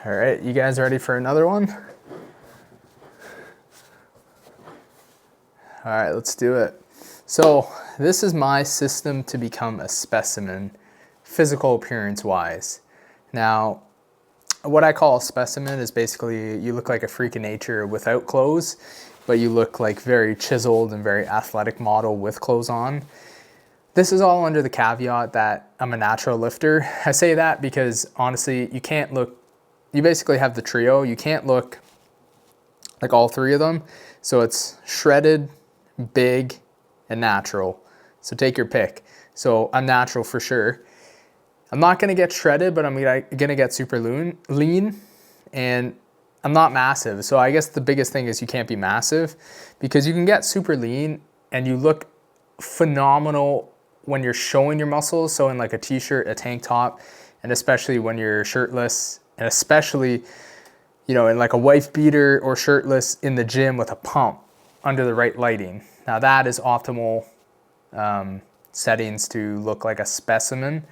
All right, you guys ready for another one? All right, let's do it. So this is my system to become a specimen, physical appearance wise. Now, what I call a specimen is basically you look like a freak of nature without clothes, but you look like very chiseled and very athletic model with clothes on. This is all under the caveat that I'm a natural lifter. I say that because honestly, you basically have the trio. You can't look like all three of them. So it's shredded, big, and natural. So take your pick. So I'm natural for sure. I'm not gonna get shredded, but I'm gonna get super lean, and I'm not massive. So I guess the biggest thing is you can't be massive, because you can get super lean and you look phenomenal when you're showing your muscles. So in like a t-shirt, a tank top, and especially when you're shirtless, and especially, you know, in like a wife beater or shirtless in the gym with a pump under the right lighting. Now that is optimal settings to look like a specimen.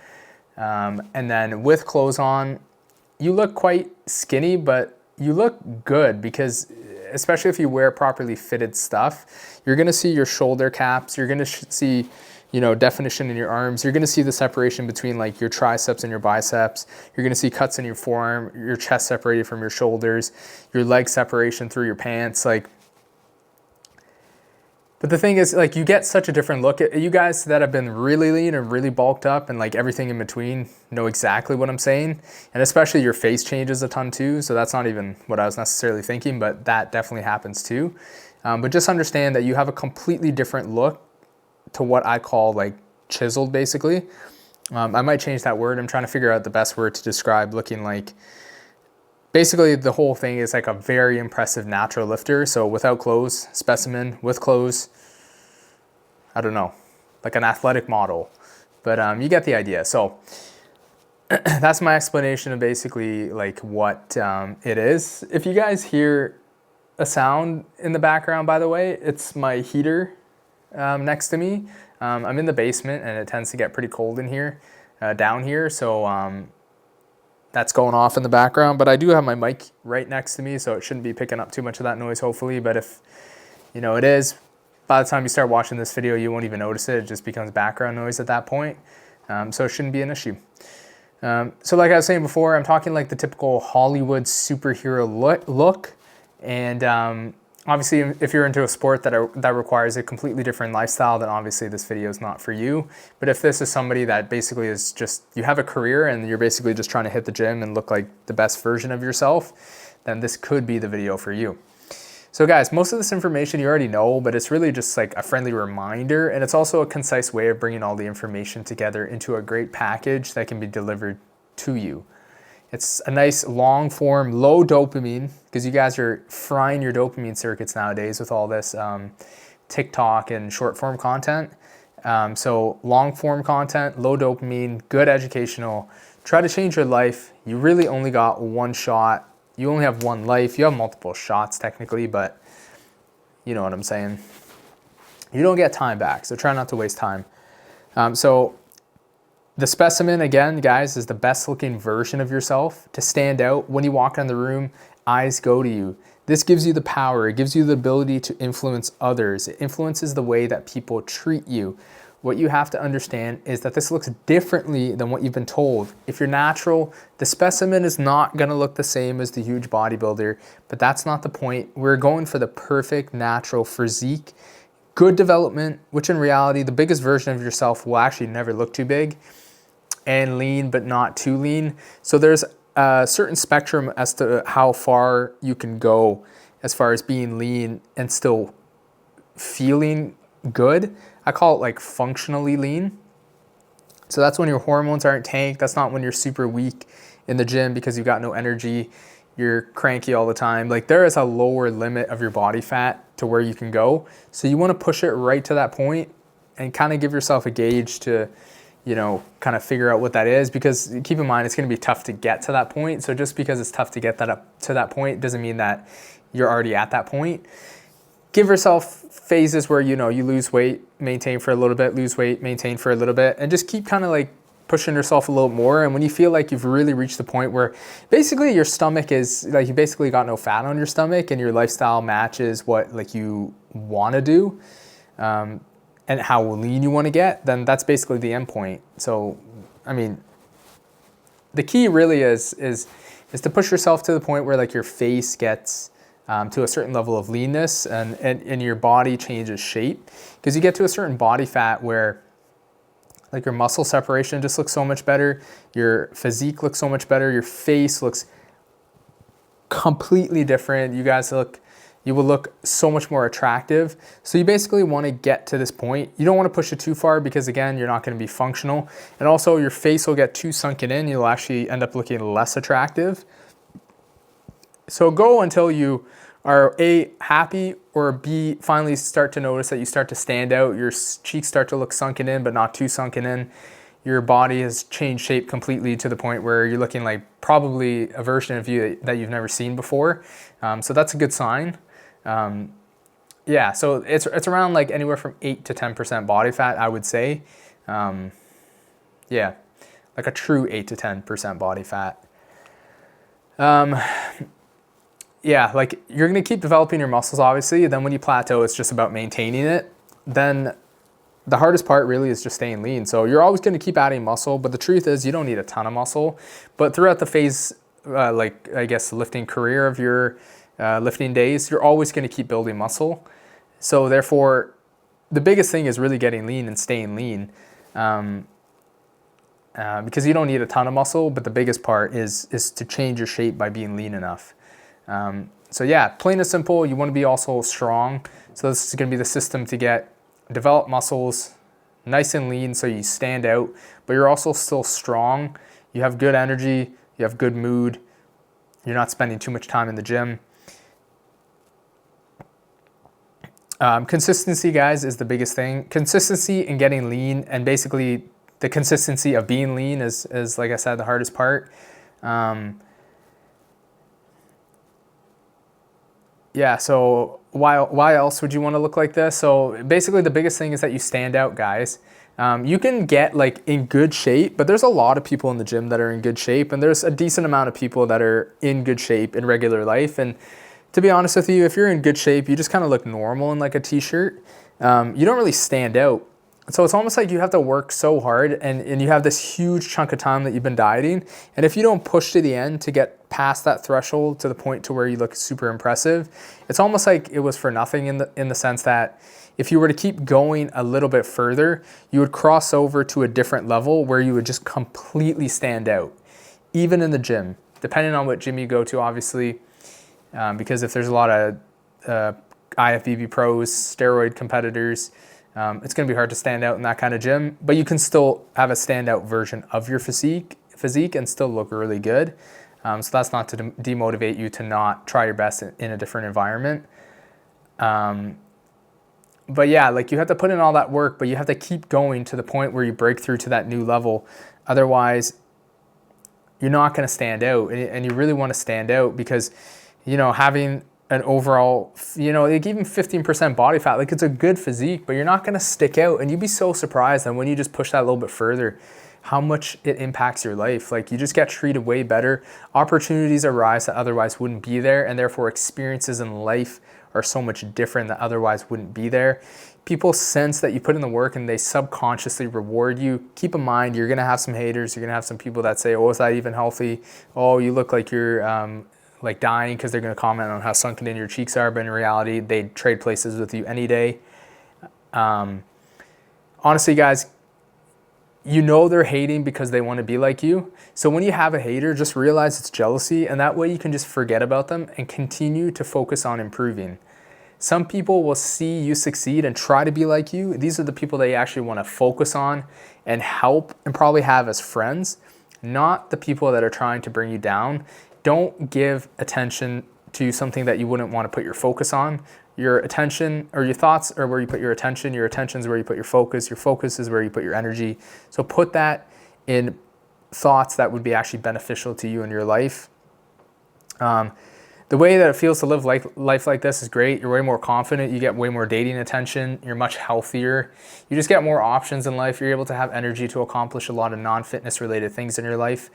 And then with clothes on, you look quite skinny, but you look good, because especially if you wear properly fitted stuff, you're gonna see your shoulder caps, you're gonna see, you know, definition in your arms, you're gonna see the separation between like your triceps and your biceps, you're gonna see cuts in your forearm, your chest separated from your shoulders, your leg separation through your pants, like. But the thing is, like, you get such a different look. You guys that have been really lean and really bulked up and like everything in between know exactly what I'm saying. And especially your face changes a ton too. So that's not even what I was necessarily thinking, but that definitely happens too. But just understand that you have a completely different look to what I call like chiseled, basically. I might change that word. I'm trying to figure out the best word to describe looking like. Basically, the whole thing is like a very impressive natural lifter. So without clothes, specimen. With clothes, I don't know, like an athletic model. But you get the idea. So that's my explanation of basically like what it is. If you guys hear a sound in the background, by the way, it's my heater next to me. I'm in the basement and it tends to get pretty cold in here, down here. So that's going off in the background, but I do have my mic right next to me, so it shouldn't be picking up too much of that noise, hopefully. But if, you know, it is, by the time you start watching this video, you won't even notice it. It just becomes background noise at that point. So it shouldn't be an issue. So like I was saying before, I'm talking like the typical Hollywood superhero look. And obviously, if you're into a sport that requires a completely different lifestyle, then obviously this video is not for you. But if this is somebody that basically is just, you have a career and you're basically just trying to hit the gym and look like the best version of yourself, then this could be the video for you. So guys, most of this information you already know, but it's really just like a friendly reminder, and it's also a concise way of bringing all the information together into a great package that can be delivered to you. It's a nice long form, low dopamine, because you guys are frying your dopamine circuits nowadays with all this TikTok and short form content. So long form content, low dopamine, good educational, try to change your life. You really only got one shot. You only have one life. You have multiple shots technically, but you know what I'm saying. You don't get time back, so try not to waste time. The specimen, again, guys, is the best looking version of yourself to stand out. When you walk in the room, eyes go to you. This gives you the power. It gives you the ability to influence others. It influences the way that people treat you. What you have to understand is that this looks differently than what you've been told. If you're natural, the specimen is not gonna look the same as the huge bodybuilder, but that's not the point. We're going for the perfect natural physique, good development, which in reality, the biggest version of yourself will actually never look too big, and lean, but not too lean. So there's a certain spectrum as to how far you can go as far as being lean and still feeling good. I call it like functionally lean. So that's when your hormones aren't tanked. That's not when you're super weak in the gym because you've got no energy. You're cranky all the time. Like, there is a lower limit of your body fat to where you can go. So you want to push it right to that point and kind of give yourself a gauge to, you know, kind of figure out what that is, because keep in mind, it's going to be tough to get to that point. So just because it's tough to get that up to that point doesn't mean that you're already at that point. Give yourself phases where, you know, you lose weight, maintain for a little bit, lose weight, maintain for a little bit, and just keep kind of like pushing yourself a little more. And when you feel like you've really reached the point where basically your stomach is like, you basically got no fat on your stomach and your lifestyle matches what like you want to do, and how lean you want to get, then that's basically the end point. So, I mean, the key really is to push yourself to the point where like your face gets to a certain level of leanness and your body changes shape. Because you get to a certain body fat where like your muscle separation just looks so much better, your physique looks so much better, your face looks completely different. You will look so much more attractive. So you basically want to get to this point. You don't want to push it too far because again, you're not going to be functional. And also your face will get too sunken in. You'll actually end up looking less attractive. So go until you are A, happy, or B, finally start to notice that you start to stand out. Your cheeks start to look sunken in, but not too sunken in. Your body has changed shape completely to the point where you're looking like probably a version of you that you've never seen before. So that's a good sign. Yeah, so it's around like anywhere from 8 to 10% body fat, I would say. Yeah, like a true 8 to 10% body fat. Yeah, like you're gonna keep developing your muscles, obviously. Then when you plateau, it's just about maintaining it. Then the hardest part really is just staying lean. So you're always gonna keep adding muscle, but the truth is you don't need a ton of muscle. But throughout the phase, like I guess lifting career of your lifting days, you're always gonna keep building muscle. So therefore, the biggest thing is really getting lean and staying lean. Because you don't need a ton of muscle, but the biggest part is to change your shape by being lean enough. So yeah, plain and simple, you want to be also strong. So this is going to be the system to develop muscles, nice and lean so you stand out, but you're also still strong. You have good energy, you have good mood, you're not spending too much time in the gym. Consistency, guys, is the biggest thing. Consistency in getting lean, and basically the consistency of being lean is like I said, the hardest part. Yeah, so why else would you want to look like this? So basically the biggest thing is that you stand out, guys. You can get like in good shape, but there's a lot of people in the gym that are in good shape, and there's a decent amount of people that are in good shape in regular life. And to be honest with you, if you're in good shape, you just kind of look normal in like a t-shirt. You don't really stand out. So it's almost like you have to work so hard and you have this huge chunk of time that you've been dieting. And if you don't push to the end to get past that threshold to the point to where you look super impressive, it's almost like it was for nothing in the sense that if you were to keep going a little bit further, you would cross over to a different level where you would just completely stand out, even in the gym, depending on what gym you go to, obviously, because if there's a lot of IFBB pros, steroid competitors, it's going to be hard to stand out in that kind of gym, but you can still have a standout version of your physique and still look really good. So that's not to demotivate you to not try your best in a different environment. But yeah, like you have to put in all that work, but you have to keep going to the point where you break through to that new level. Otherwise, you're not going to stand out, and you really want to stand out because, you know, having an overall, you know, like even 15% body fat, like it's a good physique, but you're not going to stick out. And you'd be so surprised that when you just push that a little bit further, how much it impacts your life. Like you just get treated way better. Opportunities arise that otherwise wouldn't be there, and therefore experiences in life are so much different that otherwise wouldn't be there. People sense that you put in the work and they subconsciously reward you. Keep in mind, you're going to have some haters. You're going to have some people that say, oh, is that even healthy? Oh, you look like you're like dying, because they're going to comment on how sunken in your cheeks are, but in reality, they'd trade places with you any day. Honestly, guys, you know they're hating because they want to be like you. So when you have a hater, just realize it's jealousy, and that way you can just forget about them and continue to focus on improving. Some people will see you succeed and try to be like you. These are the people that you actually want to focus on and help and probably have as friends, not the people that are trying to bring you down. Don't give attention to something that you wouldn't want to put your focus on. Your attention or your thoughts are where you put your attention is where you put your focus is where you put your energy. So put that in thoughts that would be actually beneficial to you in your life. The way that it feels to live life like this is great. You're way more confident. You get way more dating attention. You're much healthier. You just get more options in life. You're able to have energy to accomplish a lot of non-fitness related things in your life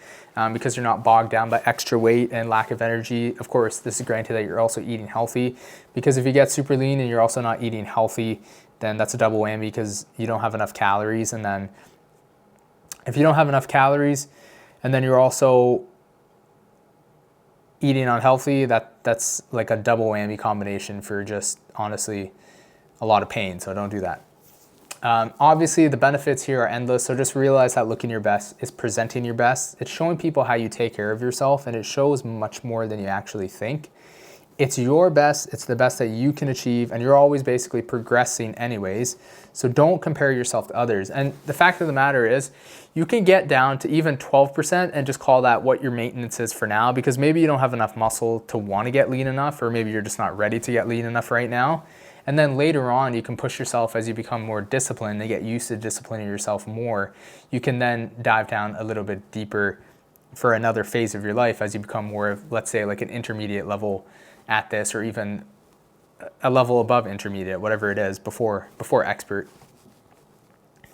because you're not bogged down by extra weight and lack of energy. Of course, this is granted that you're also eating healthy, because if you get super lean and you're also not eating healthy, then that's a double whammy because you don't have enough calories. And then if you don't have enough calories and then you're also eating unhealthy, that's like a double whammy combination for just honestly a lot of pain. So don't do that. Obviously the benefits here are endless. So just realize that looking your best is presenting your best. It's showing people how you take care of yourself, and it shows much more than you actually think. It's your best, it's the best that you can achieve, and you're always basically progressing anyways. So don't compare yourself to others. And the fact of the matter is, you can get down to even 12% and just call that what your maintenance is for now, because maybe you don't have enough muscle to want to get lean enough, or maybe you're just not ready to get lean enough right now. And then later on, you can push yourself as you become more disciplined and get used to disciplining yourself more. You can then dive down a little bit deeper for another phase of your life as you become more of, let's say, like an intermediate level at this, or even a level above intermediate, whatever it is, before expert.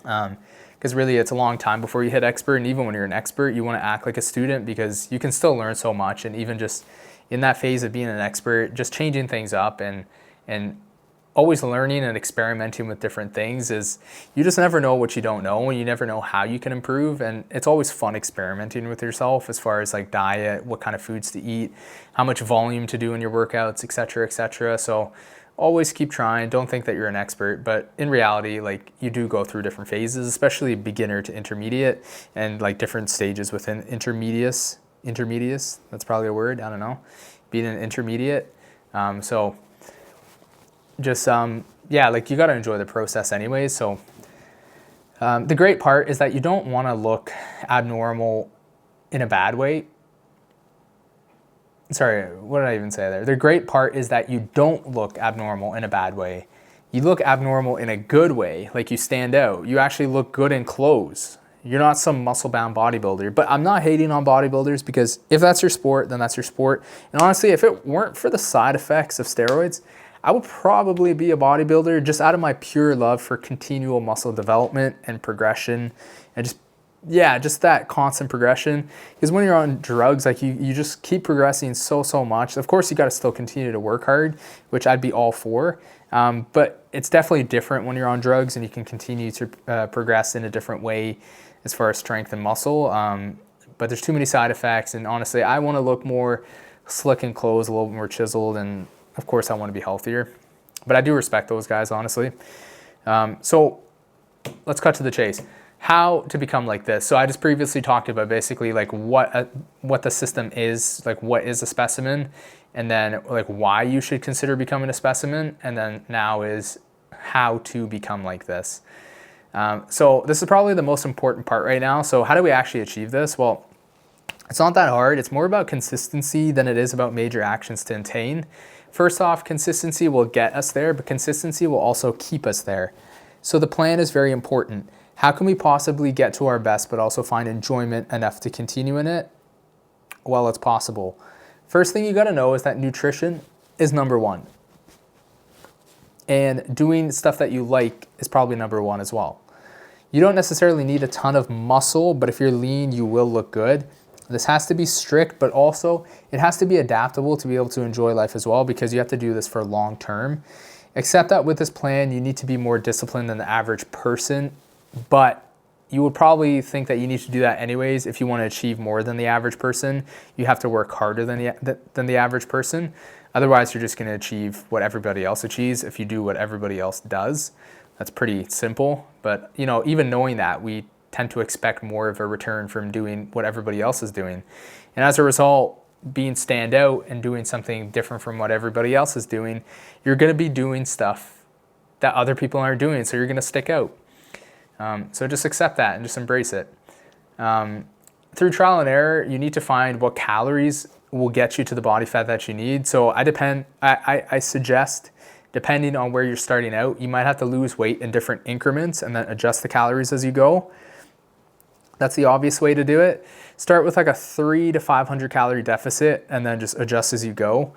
Because really it's a long time before you hit expert, and even when you're an expert, you want to act like a student because you can still learn so much. And even just in that phase of being an expert, just changing things up and always learning and experimenting with different things, is you just never know what you don't know, and you never know how you can improve. And it's always fun experimenting with yourself as far as like diet, what kind of foods to eat, how much volume to do in your workouts, etc., etc. So always keep trying. Don't think that you're an expert, but in reality, like, you do go through different phases, especially beginner to intermediate, and like different stages within intermediate. That's probably a word, I don't know, being an intermediate. So just yeah, like, you got to enjoy the process anyways. So the great part is that you don't want to look abnormal in a bad way. Sorry, what did I even say there? The great part is that you don't look abnormal in a bad way. You look abnormal in a good way, like you stand out. You actually look good in clothes. You're not some muscle-bound bodybuilder. But I'm not hating on bodybuilders, because if that's your sport, then that's your sport. And honestly, if it weren't for the side effects of steroids, I would probably be a bodybuilder, just out of my pure love for continual muscle development and progression, and just that constant progression. Because when you're on drugs, like, you just keep progressing so much. Of course, you got to still continue to work hard, which I'd be all for. But it's definitely different when you're on drugs, and you can continue to progress in a different way as far as strength and muscle. But there's too many side effects, and honestly, I want to look more slick in clothes, a little bit more chiseled, and of course I want to be healthier. But I do respect those guys, honestly. So let's cut to the chase. How to become like this. So I just previously talked about basically like what the system is, like what is a specimen, and then like why you should consider becoming a specimen, and then now is how to become like this. So this is probably the most important part right now. So how do we actually achieve this? Well, it's not that hard. It's more about consistency than it is about major actions to attain. First off, consistency will get us there, but consistency will also keep us there. So the plan is very important. How can we possibly get to our best but also find enjoyment enough to continue in it? Well, it's possible. First thing you got to know is that nutrition is number one. And doing stuff that you like is probably number one as well. You don't necessarily need a ton of muscle, but if you're lean, you will look good. This has to be strict, but also it has to be adaptable to be able to enjoy life as well, because you have to do this for long term. Except that with this plan, you need to be more disciplined than the average person, but you would probably think that you need to do that anyways. If you want to achieve more than the average person, you have to work harder than the average person. Otherwise, you're just going to achieve what everybody else achieves if you do what everybody else does. That's pretty simple. But, you know, even knowing that, we tend to expect more of a return from doing what everybody else is doing. And as a result, being stand out and doing something different from what everybody else is doing, you're going to be doing stuff that other people aren't doing, so you're going to stick out. So just accept that and just embrace it. Through trial and error, you need to find what calories will get you to the body fat that you need. So I suggest, depending on where you're starting out, you might have to lose weight in different increments and then adjust the calories as you go. That's the obvious way to do it. Start with like a 300 to 500 calorie deficit and then just adjust as you go.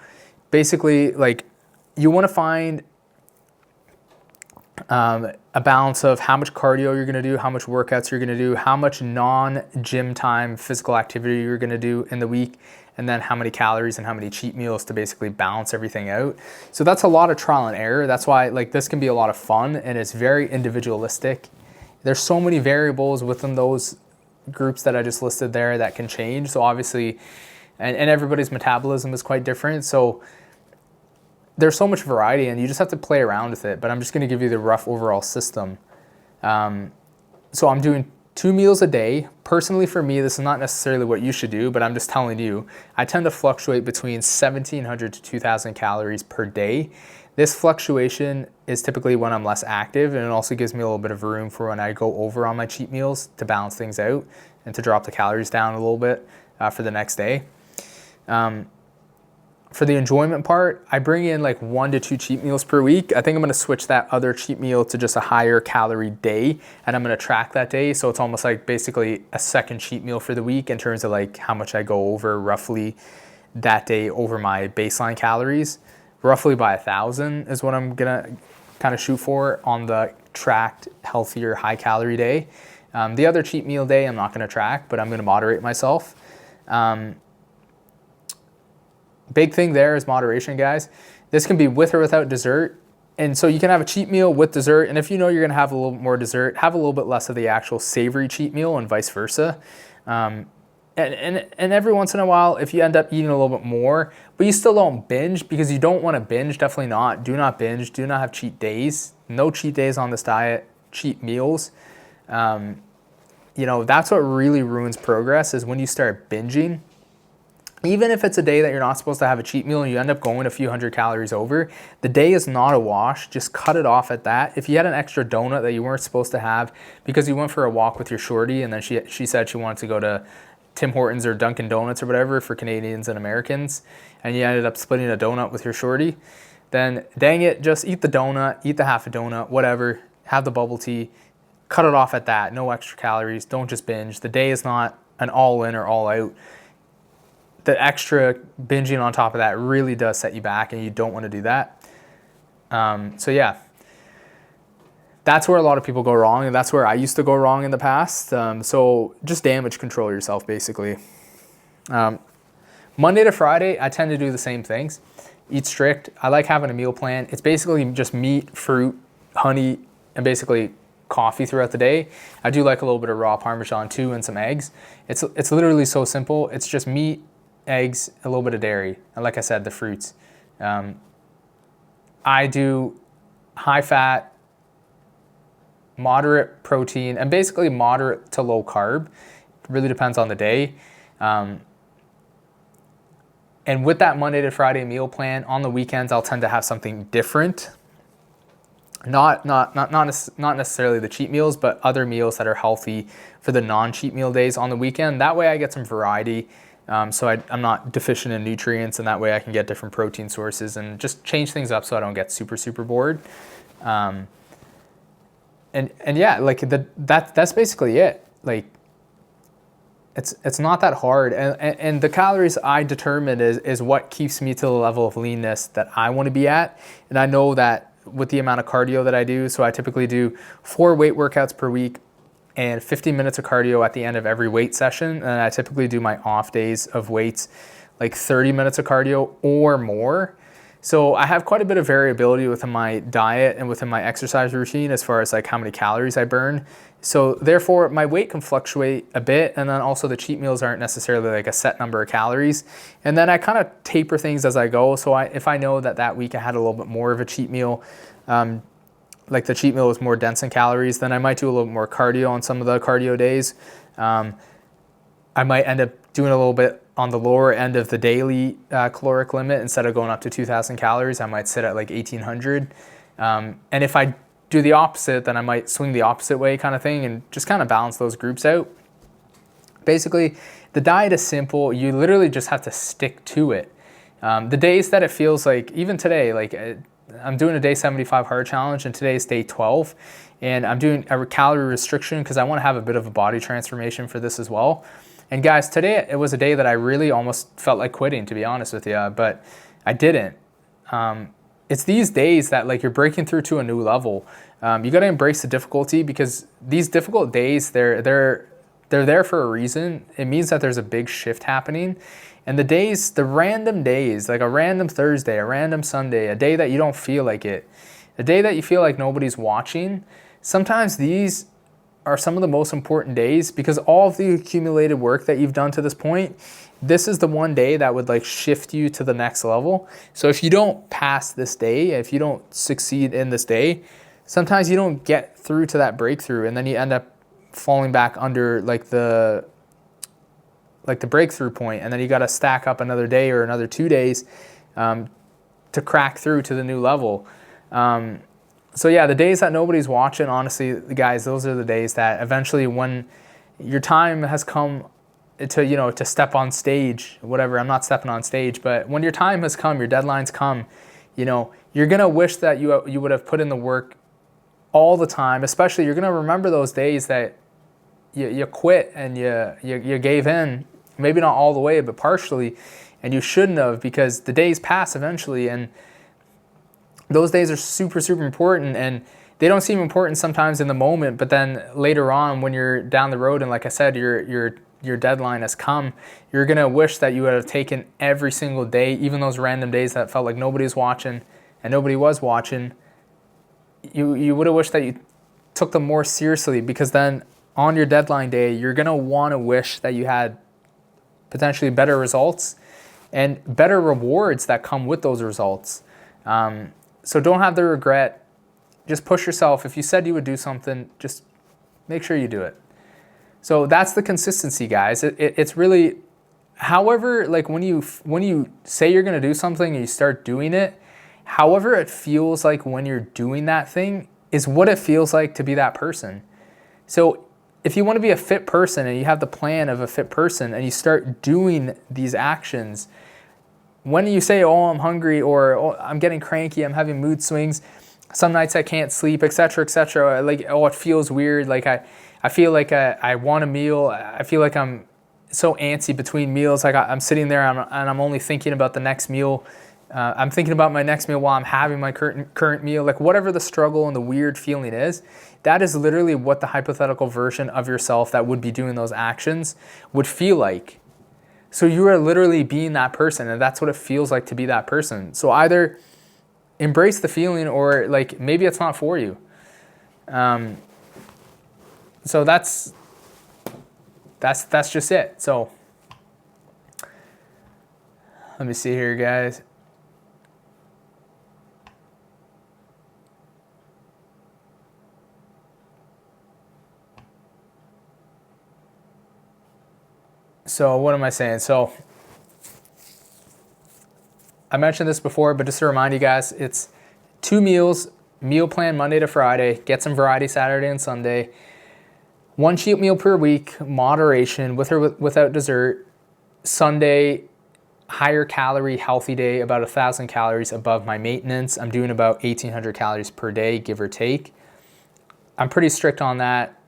Basically, like you want to find a balance of how much cardio you're going to do, how much workouts you're going to do, how much non-gym time physical activity you're going to do in the week, and then how many calories and how many cheat meals to basically balance everything out. So that's a lot of trial and error. That's why like this can be a lot of fun and it's very individualistic. There's so many variables within those groups that I just listed there that can change. So obviously, and everybody's metabolism is quite different. So there's so much variety and you just have to play around with it, but I'm just gonna give you the rough overall system. So I'm doing 2 meals a day. Personally for me, this is not necessarily what you should do, but I'm just telling you, I tend to fluctuate between 1,700 to 2,000 calories per day. This fluctuation is typically when I'm less active, and it also gives me a little bit of room for when I go over on my cheat meals to balance things out and to drop the calories down a little bit for the next day. For the enjoyment part, I bring in like 1 to 2 cheat meals per week. I think I'm gonna switch that other cheat meal to just a higher calorie day, and I'm gonna track that day. So it's almost like basically a second cheat meal for the week in terms of like how much I go over roughly that day over my baseline calories. Roughly by 1,000 is what I'm gonna kind of shoot for on the tracked, healthier, high calorie day. The other cheat meal day, I'm not gonna track, but I'm gonna moderate myself. Big thing there is moderation, guys. This can be with or without dessert. And so you can have a cheat meal with dessert. And if you know you're gonna have a little more dessert, have a little bit less of the actual savory cheat meal and vice versa. And every once in a while, if you end up eating a little bit more, but you still don't binge because you don't wanna binge, definitely not. Do not binge, do not have cheat days. No cheat days on this diet, cheat meals. You know, that's what really ruins progress is when you start binging. Even if it's a day that you're not supposed to have a cheat meal and you end up going a few hundred calories over, the day is not a wash. Just cut it off at that. If you had an extra donut that you weren't supposed to have because you went for a walk with your shorty and then she said she wanted to go to Tim Hortons or Dunkin' Donuts or whatever for Canadians and Americans, and you ended up splitting a donut with your shorty, then dang it, just eat the donut, eat the half a donut, whatever, have the bubble tea, cut it off at that. No extra calories. Don't just binge. The day is not an all in or all out. The extra binging on top of that really does set you back and you don't want to do that. So yeah, that's where a lot of people go wrong and that's where I used to go wrong in the past. So just damage control yourself basically. Monday to Friday, I tend to do the same things. Eat strict. I like having a meal plan. It's basically just meat, fruit, honey, and basically coffee throughout the day. I do like a little bit of raw Parmesan too and some eggs. It's literally so simple. It's just meat, eggs, a little bit of dairy, and like I said, the fruits. I do high fat, moderate protein, and basically moderate to low carb. It really depends on the day. And with that Monday to Friday meal plan, on the weekends I'll tend to have something different. Not necessarily the cheat meals, but other meals that are healthy for the non-cheat meal days on the weekend. That way I get some variety. So I'm not deficient in nutrients, and that way I can get different protein sources and just change things up so I don't get super bored. And yeah, like that's basically it. Like it's not that hard, and the calories I determine is what keeps me to the level of leanness that I want to be at. And I know that with the amount of cardio that I do, so I typically do 4 weight workouts per week and 15 minutes of cardio at the end of every weight session. And I typically do my off days of weights, like 30 minutes of cardio or more. So I have quite a bit of variability within my diet and within my exercise routine as far as like how many calories I burn. So therefore my weight can fluctuate a bit, and then also the cheat meals aren't necessarily like a set number of calories. And then I kind of taper things as I go. So if I know that week I had a little bit more of a cheat meal, like the cheat meal was more dense in calories, then I might do a little more cardio on some of the cardio days. I might end up doing a little bit on the lower end of the daily caloric limit. Instead of going up to 2,000 calories, I might sit at like 1,800. And if I do the opposite, then I might swing the opposite way kind of thing and just kind of balance those groups out. Basically, the diet is simple. You literally just have to stick to it. The days that it feels like, even today, like I'm doing a day 75 hard challenge and today is day 12. and I'm doing a calorie restriction because I want to have a bit of a body transformation for this as well. And guys, today it was a day that I really almost felt like quitting, to be honest with you, but I didn't. It's these days that like you're breaking through to a new level. You got to embrace the difficulty, because these difficult days, they're there for a reason. It means that there's a big shift happening. And the days, the random days, like a random Thursday, a random Sunday, a day that you don't feel like it, a day that you feel like nobody's watching, sometimes these are some of the most important days, because all of the accumulated work that you've done to this point, this is the one day that would like shift you to the next level. So if you don't pass this day, if you don't succeed in this day, sometimes you don't get through to that breakthrough, and then you end up falling back under like the breakthrough point, and then you got to stack up another day or another 2 days to crack through to the new level. So yeah, the days that nobody's watching, honestly, guys, those are the days that eventually, when your time has come to, you know, to step on stage, whatever, I'm not stepping on stage, but when your time has come, your deadline's come, you know, you're going to wish that you would have put in the work all the time. Especially, you're going to remember those days that you quit and you gave in, maybe not all the way, but partially, and you shouldn't have, because the days pass eventually, and those days are super, super important, and they don't seem important sometimes in the moment, but then later on when you're down the road, and like I said, your deadline has come, you're gonna wish that you would have taken every single day, even those random days that felt like nobody's watching and nobody was watching. You would have wished that you took them more seriously, because then on your deadline day, you're gonna wanna wish that you had potentially better results and better rewards that come with those results. So don't have the regret. Just push yourself. If you said you would do something, just make sure you do it. So that's the consistency, guys. It's really, however, like when you say you're going to do something and you start doing it, however it feels like when you're doing that thing is what it feels like to be that person. So if you want to be a fit person and you have the plan of a fit person and you start doing these actions, when you say, oh, I'm hungry, or oh, I'm getting cranky, I'm having mood swings, some nights I can't sleep, etc., like, oh, it feels weird, like I feel like I want a meal, I feel like I'm so antsy between meals, like I'm sitting there and I'm only thinking about the next meal, I'm thinking about my next meal while I'm having my current meal, like whatever the struggle and the weird feeling is, that is literally what the hypothetical version of yourself that would be doing those actions would feel like. So you are literally being that person, and that's what it feels like to be that person. So either embrace the feeling, or like maybe it's not for you. So that's just it. So let me see here, guys. So what am I saying? So I mentioned this before, but just to remind you guys, it's 2 meals, meal plan Monday to Friday, get some variety Saturday and Sunday, 1 cheat meal per week, moderation with or without dessert, Sunday, higher calorie, healthy day, about 1,000 calories above my maintenance. I'm doing about 1,800 calories per day, give or take. I'm pretty strict on that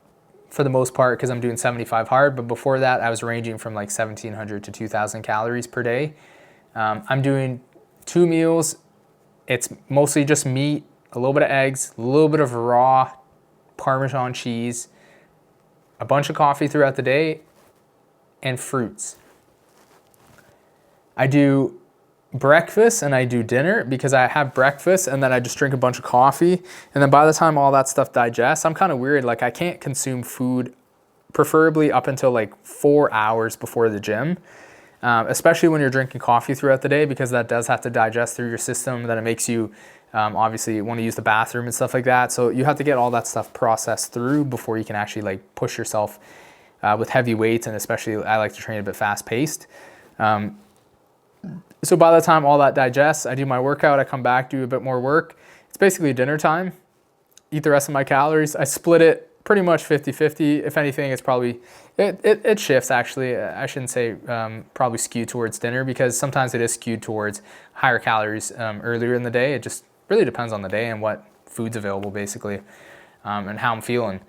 for the most part because I'm doing 75 hard, but before that I was ranging from like 1,700 to 2,000 calories per day. I'm doing 2 meals. It's mostly just meat, a little bit of eggs, a little bit of raw Parmesan cheese, a bunch of coffee throughout the day, and fruits. I do breakfast and I do dinner because I have breakfast and then I just drink a bunch of coffee, and then by the time all that stuff digests, I'm kind of weird, like I can't consume food preferably up until like 4 hours before the gym, especially when you're drinking coffee throughout the day, because that does have to digest through your system. Then it makes you obviously want to use the bathroom and stuff like that, so you have to get all that stuff processed through before you can actually like push yourself with heavy weights, and especially I like to train a bit fast paced. So by the time all that digests, I do my workout, I come back, do a bit more work. It's basically dinner time, eat the rest of my calories. I split it pretty much 50-50. If anything, it's probably, it shifts actually. I shouldn't say probably skewed towards dinner, because sometimes it is skewed towards higher calories earlier in the day. It just really depends on the day and what food's available basically. and how I'm feeling.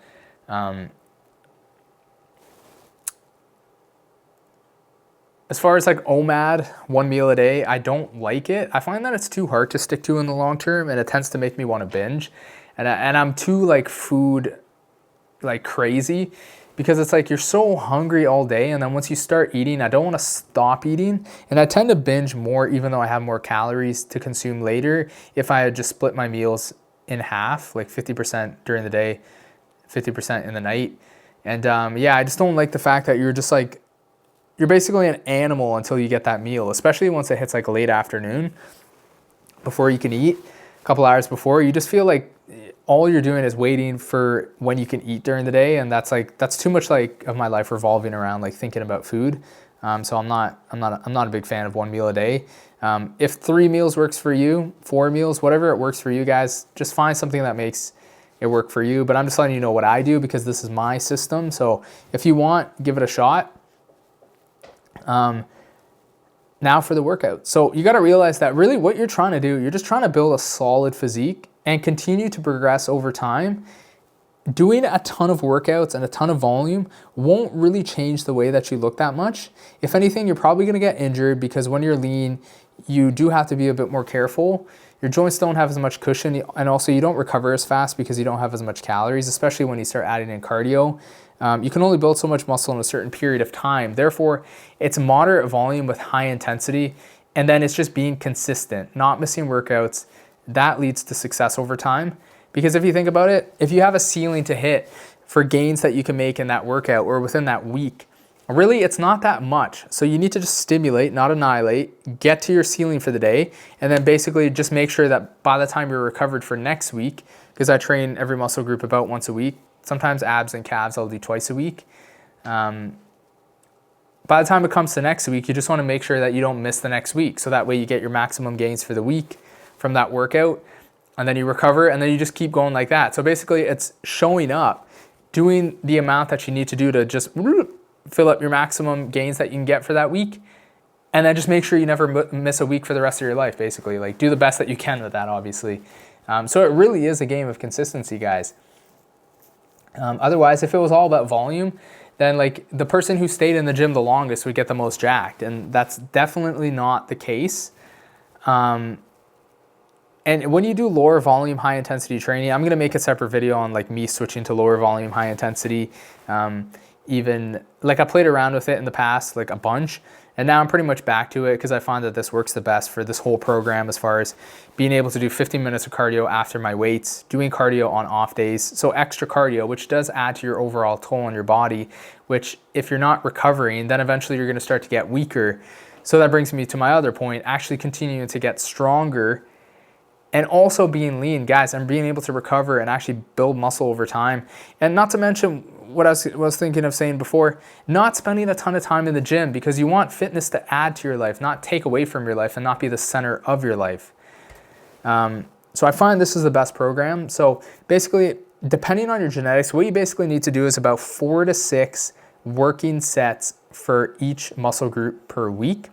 As far as like OMAD, 1 meal a day, I don't like it. I find that it's too hard to stick to in the long term, and it tends to make me want to binge. And I'm too like food like crazy, because it's like you're so hungry all day, and then once you start eating, I don't want to stop eating, and I tend to binge more even though I have more calories to consume later if I had just split my meals in half, like 50% during the day, 50% in the night. And yeah, I just don't like the fact that you're just like, you're basically an animal until you get that meal, especially once it hits like late afternoon before you can eat, a couple hours before. You just feel like all you're doing is waiting for when you can eat during the day, and that's too much like of my life revolving around like thinking about food. So I'm not a big fan of 1 meal a day. If 3 meals works for you, 4 meals, whatever it works for you guys, just find something that makes it work for you. But I'm just letting you know what I do because this is my system. So if you want, give it a shot. Now for the workout. So you got to realize that really what you're trying to do, you're just trying to build a solid physique and continue to progress over time. Doing a ton of workouts and a ton of volume won't really change the way that you look that much. If anything, you're probably going to get injured because when you're lean, you do have to be a bit more careful. Your joints don't have as much cushion, and also you don't recover as fast because you don't have as much calories, especially when you start adding in cardio. You can only build so much muscle in a certain period of time. Therefore, it's moderate volume with high intensity, and then it's just being consistent, not missing workouts. That leads to success over time. Because if you think about it, if you have a ceiling to hit for gains that you can make in that workout or within that week, really it's not that much. So you need to just stimulate, not annihilate, get to your ceiling for the day, and then basically just make sure that by the time you're recovered for next week, because I train every muscle group about once a week, sometimes abs and calves I'll do twice a week. By the time it comes to next week, you just want to make sure that you don't miss the next week. So that way you get your maximum gains for the week from that workout, and then you recover, and then you just keep going like that. So basically it's showing up, doing the amount that you need to do to just fill up your maximum gains that you can get for that week, and then just make sure you never miss a week for the rest of your life, basically. Like, do the best that you can with that, obviously. So it really is a game of consistency, guys. Otherwise, if it was all about volume, then like the person who stayed in the gym the longest would get the most jacked, and that's definitely not the case. And when you do lower volume, high intensity training, I'm gonna make a separate video on like me switching to lower volume, high intensity. Even like I played around with it in the past, like a bunch, and now I'm pretty much back to it because I find that this works the best for this whole program as far as being able to do 15 minutes of cardio after my weights, doing cardio on off days. So extra cardio, which does add to your overall toll on your body, which if you're not recovering, then eventually you're gonna start to get weaker. So that brings me to my other point, actually continuing to get stronger and also being lean, guys, and being able to recover and actually build muscle over time. And not to mention what I was thinking of saying before, not spending a ton of time in the gym, because you want fitness to add to your life, not take away from your life and not be the center of your life. So I find this is the best program. So basically, depending on your genetics, what you basically need to do is about 4 to 6 working sets for each muscle group per week.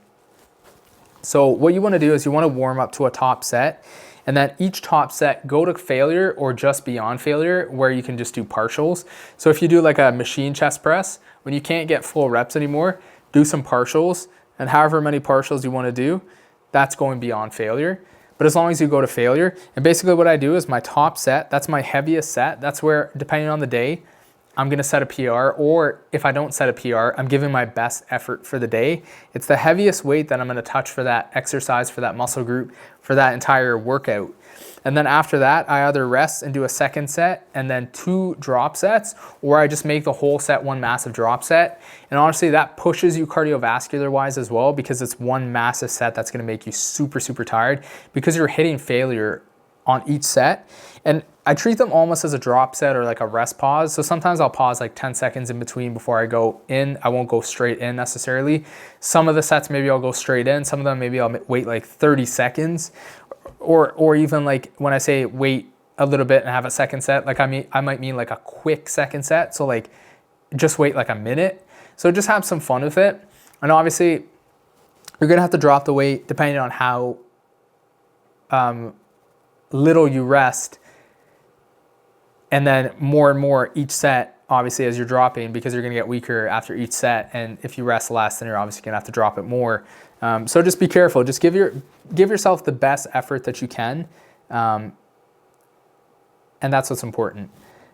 So what you want to do is you want to warm up to a top set, and then each top set go to failure or just beyond failure, where you can just do partials. So if you do like a machine chest press, when you can't get full reps anymore, do some partials, and however many partials you want to do, that's going beyond failure. But as long as you go to failure, and basically what I do is my top set, that's my heaviest set. That's where, depending on the day, I'm gonna set a PR, or if I don't set a PR, I'm giving my best effort for the day. It's the heaviest weight that I'm gonna touch for that exercise, for that muscle group, for that entire workout. And then after that, I either rest and do a second set and then 2 drop sets, or I just make the whole set one massive drop set. And honestly, that pushes you cardiovascular wise as well, because it's one massive set that's gonna make you super, super tired, because you're hitting failure on each set. And I treat them almost as a drop set or like a rest pause. So sometimes I'll pause like 10 seconds in between before I go in. I won't go straight in necessarily. Some of the sets, maybe I'll go straight in. Some of them, maybe I'll wait like 30 seconds. Or even like when I say wait a little bit and have a second set, like I might mean like a quick second set. So like just wait like a minute. So just have some fun with it. And obviously you're gonna have to drop the weight depending on how little you rest And then more and more each set, obviously, as you're dropping, because you're gonna get weaker after each set. And if you rest less, then you're obviously gonna have to drop it more. So just be careful. Just give yourself the best effort that you can. And that's what's important.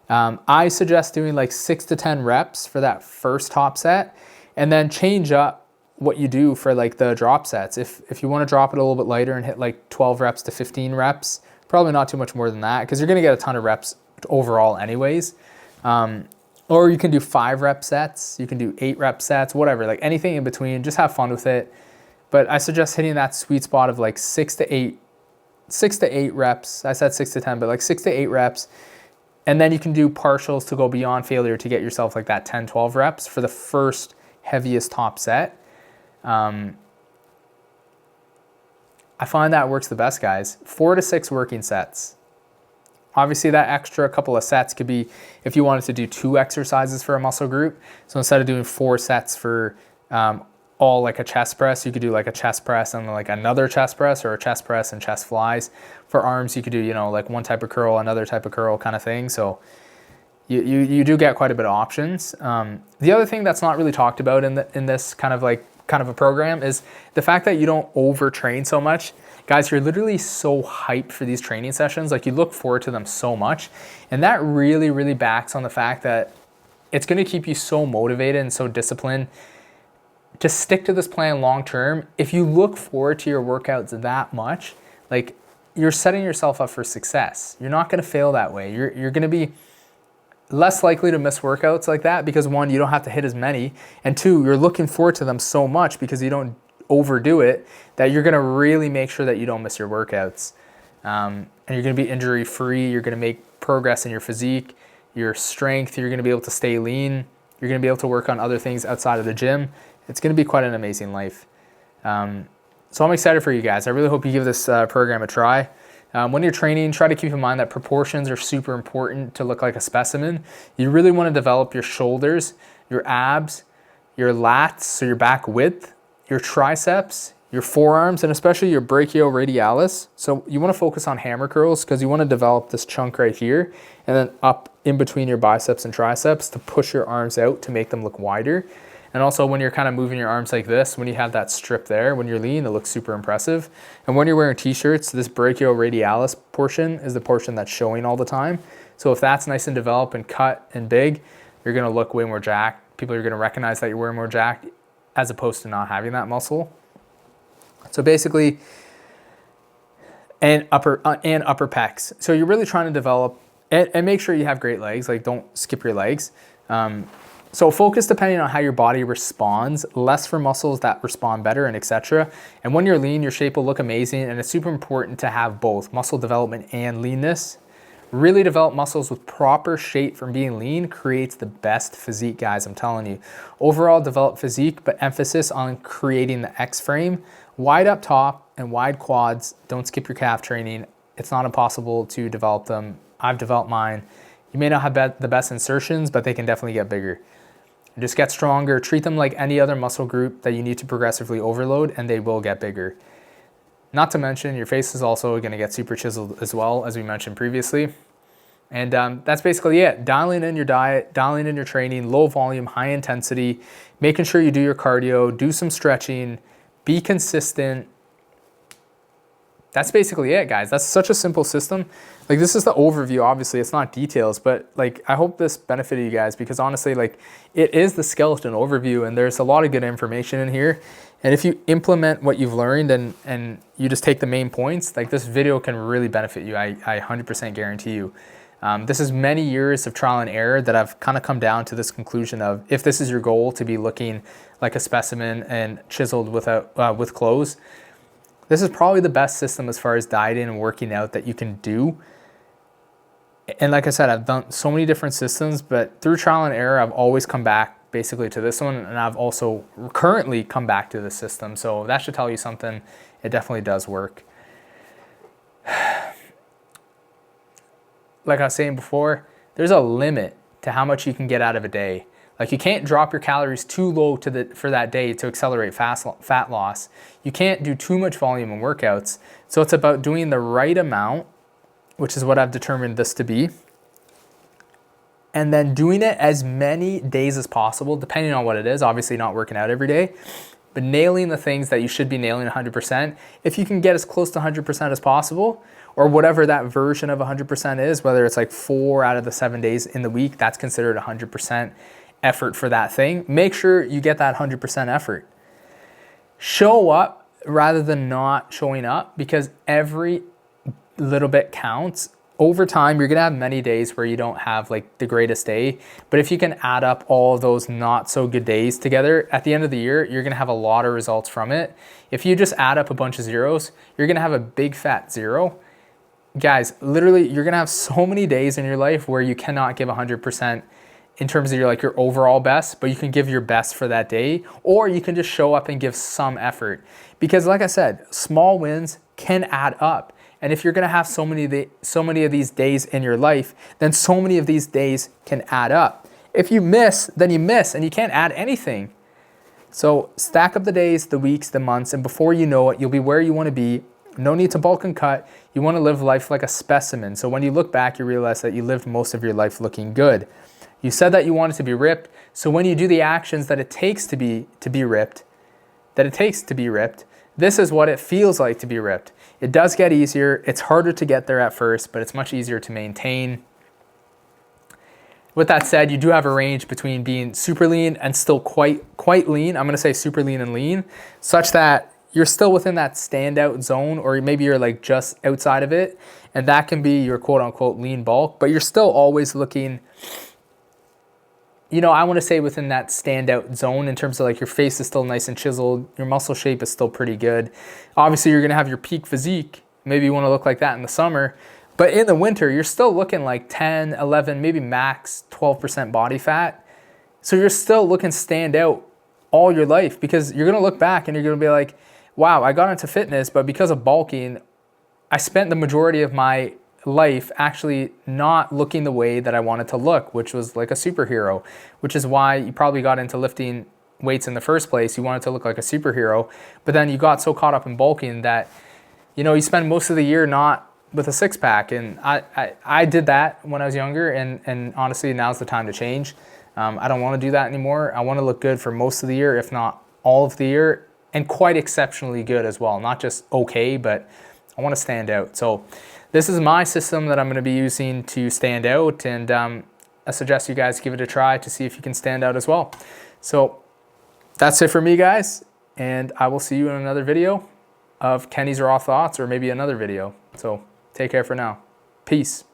I suggest doing like 6 to 10 reps for that first top set, and then change up what you do for like the drop sets. If you want to drop it a little bit lighter and hit like 12 reps to 15 reps, probably not too much more than that, because you're going to get a ton of reps overall anyways. Or you can do 5 rep sets, you can do 8 rep sets, whatever, like anything in between. Just have fun with it. But I suggest hitting that sweet spot of like 6 to 8 reps. I said 6 to 10, but like 6 to 8 reps. And then you can do partials to go beyond failure to get yourself like that 10, 12 reps for the first heaviest top set. I find that works the best, guys. 4 to 6 working sets. Obviously that extra couple of sets could be if you wanted to do 2 exercises for a muscle group. So instead of doing 4 sets for all like a chest press, you could do like a chest press and like another chest press, or a chest press and chest flies. For arms, you could do, you know, like one type of curl, another type of curl kind of thing. So you do get quite a bit of options. The other thing that's not really talked about in this kind of a program is the fact that you don't overtrain so much. Guys, you're literally so hyped for these training sessions. Like, you look forward to them so much. And that really, really backs on the fact that it's going to keep you so motivated and so disciplined to stick to this plan long term. If you look forward to your workouts that much, like, you're setting yourself up for success. You're not going to fail that way. You're going to be less likely to miss workouts like that because, 1, you don't have to hit as many, and 2, you're looking forward to them so much because you don't overdo it, that you're going to really make sure that you don't miss your workouts. And you're going to be injury free. You're going to make progress in your physique, your strength. You're going to be able to stay lean. You're going to be able to work on other things outside of the gym. It's going to be quite an amazing life. So I'm excited for you guys. I really hope you give this program a try. When you're training, try to keep in mind that proportions are super important to look like a specimen. You really want to develop your shoulders, your abs, your lats, so your back width, your triceps, your forearms, and especially your brachioradialis. So you want to focus on hammer curls because you want to develop this chunk right here and then up in between your biceps and triceps to push your arms out to make them look wider. And also when you're kind of moving your arms like this, when you have that strip there, when you're lean, it looks super impressive. And when you're wearing t-shirts, this brachioradialis portion is the portion that's showing all the time. So if that's nice and developed and cut and big, you're going to look way more jacked. People are going to recognize that you're wearing more jacked as opposed to not having that muscle. So basically, and upper pecs. So you're really trying to develop and make sure you have great legs. Like, don't skip your legs. So focus depending on how your body responds, less for muscles that respond better, and etc. And when you're lean, your shape will look amazing, and it's super important to have both muscle development and leanness. Really develop muscles with proper shape from being lean creates the best physique, guys, I'm telling you. Overall, develop physique, but emphasis on creating the X frame. Wide up top and wide quads. Don't skip your calf training. It's not impossible to develop them. I've developed mine. You may not have the best insertions, but they can definitely get bigger. Just get stronger. Treat them like any other muscle group that you need to progressively overload, and they will get bigger. Not to mention, your face is also going to get super chiseled as well, as we mentioned previously. And that's basically it. Dialing in your diet, dialing in your training, low volume, high intensity, making sure you do your cardio, do some stretching, be consistent. That's basically it, guys. That's such a simple system. Like, this is the overview. Obviously, it's not details, but like, I hope this benefited you guys, because honestly, like, it is the skeleton overview, and there's a lot of good information in here. And if you implement what you've learned and you just take the main points, like, this video can really benefit you. I 100% guarantee you. This is many years of trial and error that I've kind of come down to this conclusion of, if this is your goal to be looking like a specimen and chiseled with clothes, this is probably the best system as far as dieting and working out that you can do. And like I said, I've done so many different systems, but through trial and error, I've always come back basically to this one, and I've also currently come back to this system. So that should tell you something. It definitely does work. Like I was saying before, there's a limit to how much you can get out of a day. Like, you can't drop your calories too low for that day to accelerate fat loss. You can't do too much volume in workouts. So it's about doing the right amount, which is what I've determined this to be. and then doing it as many days as possible, depending on what it is, obviously not working out every day, but nailing the things that you should be nailing 100%. If you can get as close to 100% as possible, or whatever that version of 100% is, whether it's like 4 out of the 7 days in the week, that's considered 100% effort for that thing. Make sure you get that 100% effort. Show up rather than not showing up, because every little bit counts. Over time, you're gonna have many days where you don't have like the greatest day, but if you can add up all of those not so good days together, at the end of the year, you're gonna have a lot of results from it. If you just add up a bunch of zeros, you're gonna have a big fat zero. Guys, literally, you're gonna have so many days in your life where you cannot give 100% in terms of your overall best, but you can give your best for that day, or you can just show up and give some effort. Because like I said, small wins can add up. And if you're gonna have so many of these days in your life, then so many of these days can add up. If you miss, then you miss, and you can't add anything. So stack up the days, the weeks, the months, and before you know it, you'll be where you wanna be. No need to bulk and cut. You wanna live life like a specimen. So when you look back, you realize that you lived most of your life looking good. You said that you wanted to be ripped, so when you do the actions that it takes to be ripped, this is what it feels like to be ripped. It does get easier. It's harder to get there at first, but it's much easier to maintain. With that said, you do have a range between being super lean and still quite lean. I'm gonna say super lean and lean, such that you're still within that standout zone, or maybe you're like just outside of it, and that can be your quote unquote lean bulk, but you're still always looking, I want to say within that standout zone in terms of like your face is still nice and chiseled, your muscle shape is still pretty good. Obviously, you're going to have your peak physique. Maybe you want to look like that in the summer, but in the winter, you're still looking like 10, 11, maybe max 12% body fat. So you're still looking stand out all your life, because you're going to look back and you're going to be like, wow, I got into fitness, but because of bulking, I spent the majority of my life actually not looking the way that I wanted to look, which was like a superhero, which is why you probably got into lifting weights in the first place. You wanted to look like a superhero, but then you got so caught up in bulking that, you spend most of the year not with a six pack. And I did that when I was younger, and honestly, now's the time to change. I don't want to do that anymore. I want to look good for most of the year, if not all of the year, and quite exceptionally good as well. Not just okay, but I want to stand out. So this is my system that I'm going to be using to stand out, and I suggest you guys give it a try to see if you can stand out as well. So that's it for me, guys, and I will see you in another video of Kenny's Raw Thoughts, or maybe another video. So take care for now. Peace.